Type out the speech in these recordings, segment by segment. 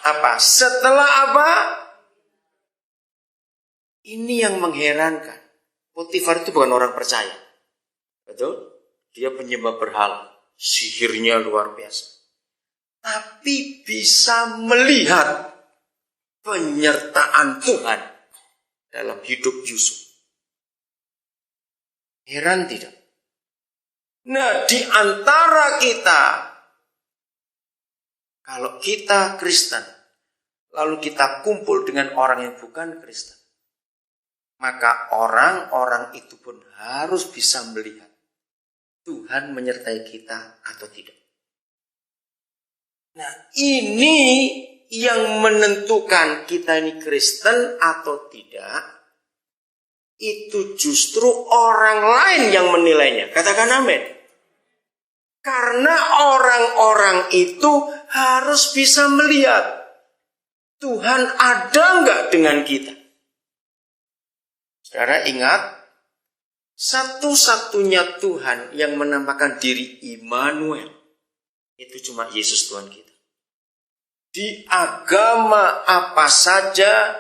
apa? Setelah apa? Ini yang mengherankan. Potifar itu bukan orang percaya. Betul? Dia penyembah berhala. Sihirnya luar biasa. Tapi bisa melihat penyertaan Tuhan dalam hidup Yusuf. Heran tidak? Nah, di antara kita, kalau kita Kristen, lalu kita kumpul dengan orang yang bukan Kristen, maka orang-orang itu pun harus bisa melihat Tuhan menyertai kita atau tidak. Nah, ini yang menentukan kita ini Kristen atau tidak, itu justru orang lain yang menilainya. Katakan amin. Karena orang-orang itu harus bisa melihat Tuhan ada nggak dengan kita. Saudara ingat, satu-satunya Tuhan yang menamakan diri Immanuel itu cuma Yesus Tuhan kita. Di agama apa saja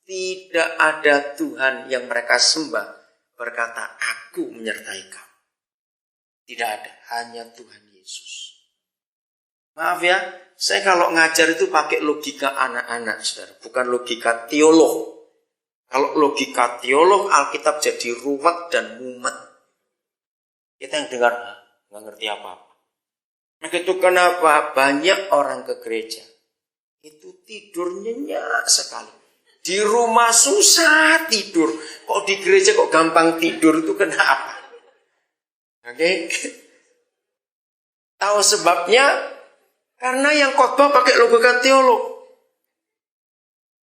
tidak ada Tuhan yang mereka sembah berkata, aku menyertai kamu. Tidak ada, hanya Tuhan Yesus. Maaf ya, saya kalau ngajar itu pakai logika anak-anak, saudara, bukan logika teolog. Kalau logika teolog, Alkitab jadi ruwet dan mumet. Kita yang dengar, nggak ngerti apa-apa. Nah itu kenapa banyak orang ke gereja itu tidur nyenyak sekali. Di rumah susah tidur. Kok di gereja kok gampang tidur, itu kenapa? Oke. Tahu sebabnya? Karena yang khotbah pakai logika teolog.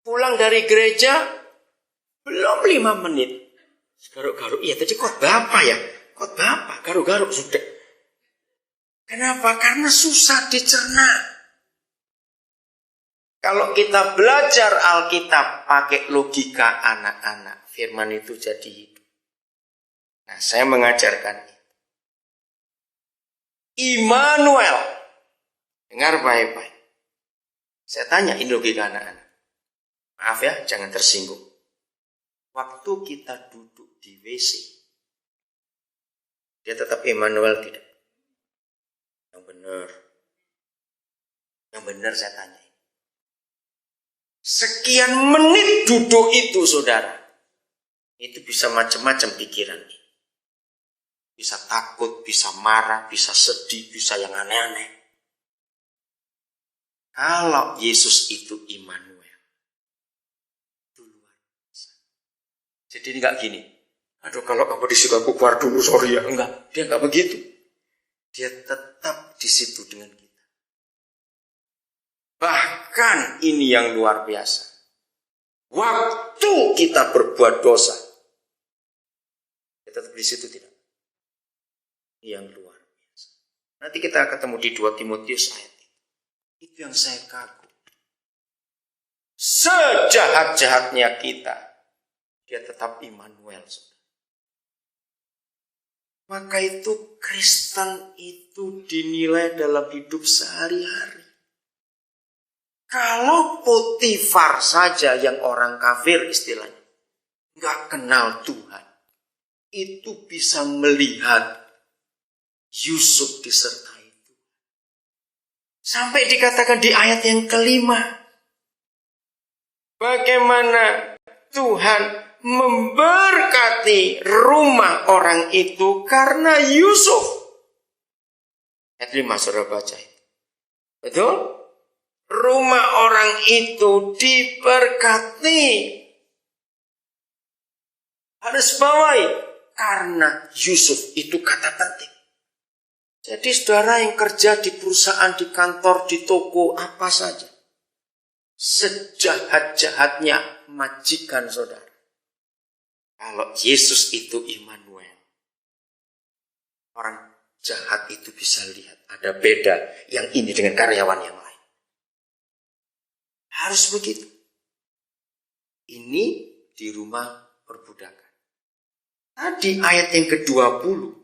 Pulang dari gereja belum 5 menit. Garuk-garuk. Iya tadi khotbah apa ya? Khotbah apa? Garuk-garuk sudah. Kenapa? Karena susah dicerna. Kalau kita belajar Alkitab pakai logika anak-anak, firman itu jadi hidup. Nah, saya mengajarkan itu. Immanuel. Dengar baik-baik. Saya tanya, ini logika anak-anak. Maaf ya, jangan tersinggung. Waktu kita duduk di WC, dia tetap Immanuel tidak? Yang benar. Yang benar saya tanya. Sekian menit duduk itu, saudara, itu bisa macam-macam pikirannya. Bisa takut, bisa marah, bisa sedih, bisa yang aneh-aneh. Kalau Yesus itu Immanuel, itu luar biasa. Jadi enggak gini, aduh kalau kamu di situ aku keluar dulu, sorry ya. Enggak, dia enggak begitu. Dia tetap di situ dengan kita. Bahkan ini yang luar biasa. Waktu kita berbuat dosa, dia tetap di situ tidak? Yang luar biasa. Nanti kita ketemu di 2 Timotius ayat itu yang saya kagum. Sejahat-jahatnya kita, dia tetap Immanuel. Maka itu Kristen itu dinilai dalam hidup sehari-hari. Kalau Potifar saja yang orang kafir istilahnya, nggak kenal Tuhan, itu bisa melihat Yusuf disertai Tuhan. Sampai dikatakan di ayat yang kelima, bagaimana Tuhan memberkati rumah orang itu karena Yusuf. Ayat 5 saudara baca itu. Betul? Rumah orang itu diberkati. Harus bawahi. Karena Yusuf itu kata penting. Jadi saudara yang kerja di perusahaan, di kantor, di toko, apa saja. Sejahat-jahatnya majikan saudara. Kalau Yesus itu Immanuel, orang jahat itu bisa lihat ada beda yang ini dengan karyawan yang lain. Harus begitu. Ini di rumah perbudakan. Tadi ayat yang ke-20,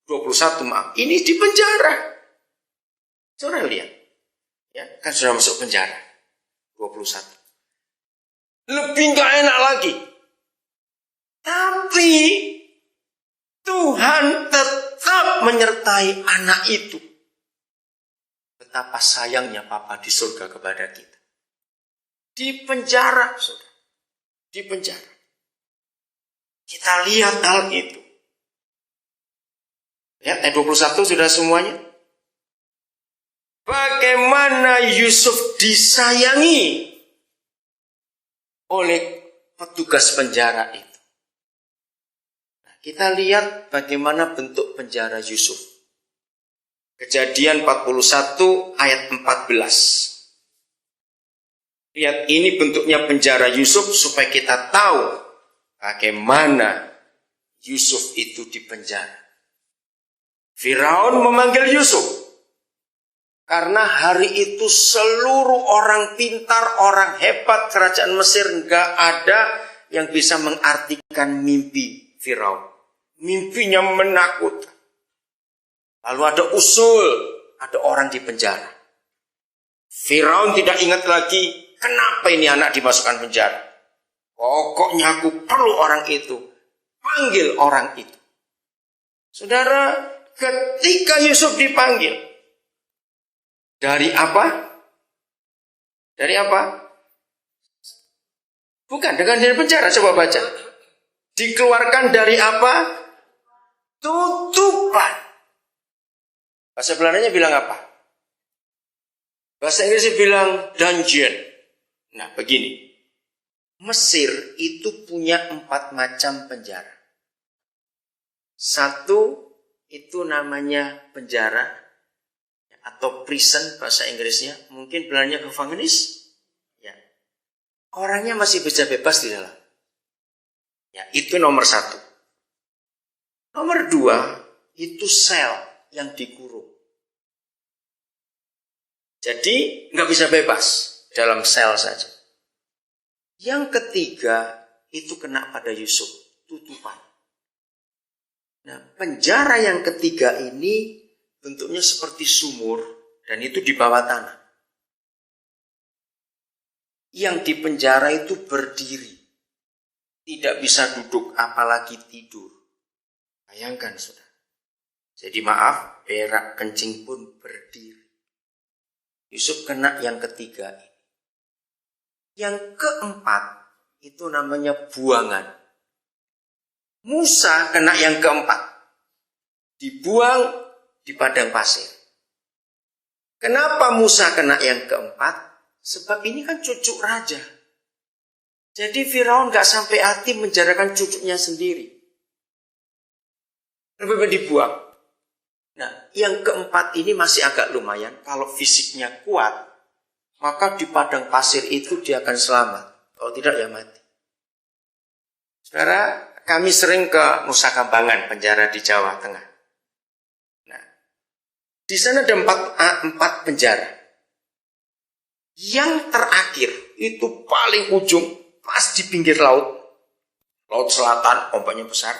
21 maaf, ini di penjara. Saudara lihat, ya kan sudah masuk penjara. 21. Lebih gak enak lagi. Tapi Tuhan tetap menyertai anak itu. Betapa sayangnya Papa di surga kepada kita. Di penjara, saudara. Di penjara. Kita lihat hal itu. Ya, ayat 21 sudah semuanya. Bagaimana Yusuf disayangi oleh petugas penjara itu. Nah, kita lihat bagaimana bentuk penjara Yusuf. Kejadian 41 ayat 14. Lihat, ini bentuknya penjara Yusuf supaya kita tahu bagaimana Yusuf itu dipenjara. Firaun memanggil Yusuf karena hari itu seluruh orang pintar, orang hebat kerajaan Mesir nggak ada yang bisa mengartikan mimpi Firaun. Mimpinya menakutkan. Lalu ada usul, ada orang di penjara. Firaun tidak ingat lagi kenapa ini anak dimasukkan penjara. Pokoknya aku perlu orang itu. Panggil orang itu. Saudara, ketika Yusuf dipanggil, dari apa? Dari apa? Bukan, dengan dari penjara, coba baca. Dikeluarkan dari apa? Tutupan. Bahasa Belandanya bilang apa? Bahasa Inggrisnya bilang dungeon. Nah, begini. Mesir itu punya 4 macam penjara. Satu, itu namanya penjara atau prison bahasa Inggrisnya. Mungkin Belandanya gevangenis. Ya. Orangnya masih bisa bebas di dalam. Ya, itu nomor 1. Nomor 2, itu sel yang dikurung. Jadi nggak bisa bebas dalam sel saja. Yang ketiga itu kena pada Yusuf, tutupan. Nah, penjara yang ketiga ini bentuknya seperti sumur dan itu di bawah tanah. Yang di penjara itu berdiri, tidak bisa duduk apalagi tidur. Bayangkan, saudara. Jadi maaf, berak kencing pun berdiri. Yusuf kena yang ketiga ini. Yang keempat itu namanya buangan. Musa kena yang keempat. Dibuang di padang pasir. Kenapa Musa kena yang keempat? Sebab ini kan cucu raja. Jadi Firaun gak sampai hati menjarakan cucunya sendiri. Lebih baik dibuang. Nah, yang keempat ini masih agak lumayan. Kalau fisiknya kuat, maka di padang pasir itu dia akan selamat. Kalau tidak, ya mati. Saudara, kami sering ke Nusa Kambangan, penjara di Jawa Tengah. Nah, di sana ada 4 penjara. Yang terakhir, itu paling ujung, pas di pinggir laut. Laut Selatan, ombaknya besar.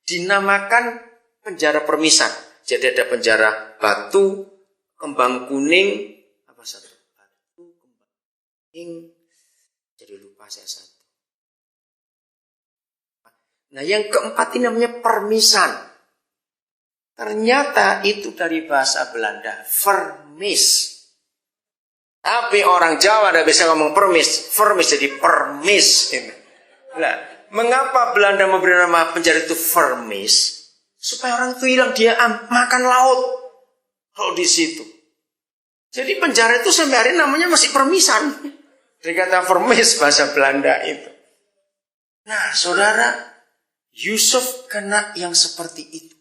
Dinamakan penjara permisan. Jadi ada penjara Batu, Kembang Kuning, apa satu? Batu, Kembang Kuning, jadi lupa saya satu. Nah, yang keempat ini namanya permisan. Ternyata itu dari bahasa Belanda, vermis. Tapi orang Jawa tidak bisa ngomong permis, vermis jadi permis. Nah, mengapa Belanda memberi nama penjara itu vermis? Supaya orang itu hilang, dia makan laut kalau di situ. Jadi penjara itu sampai hari namanya masih permisan. Dari kata vermis bahasa Belanda itu. Nah, saudara, Yusuf kena yang seperti itu.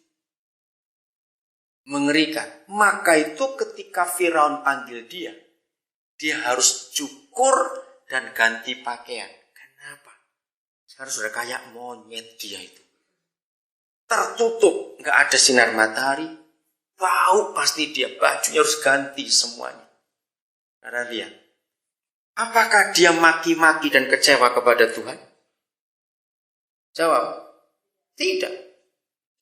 Mengerikan. Maka itu ketika Firaun panggil dia harus cukur dan ganti pakaian. Kenapa? Sekarang sudah kayak monyet dia itu. Tertutup, nggak ada sinar matahari, bau pasti dia, bajunya harus ganti semuanya. Karena lihat, apakah dia maki-maki dan kecewa kepada Tuhan? Jawab, tidak.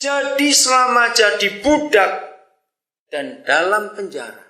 Jadi selama jadi budak dan dalam penjara,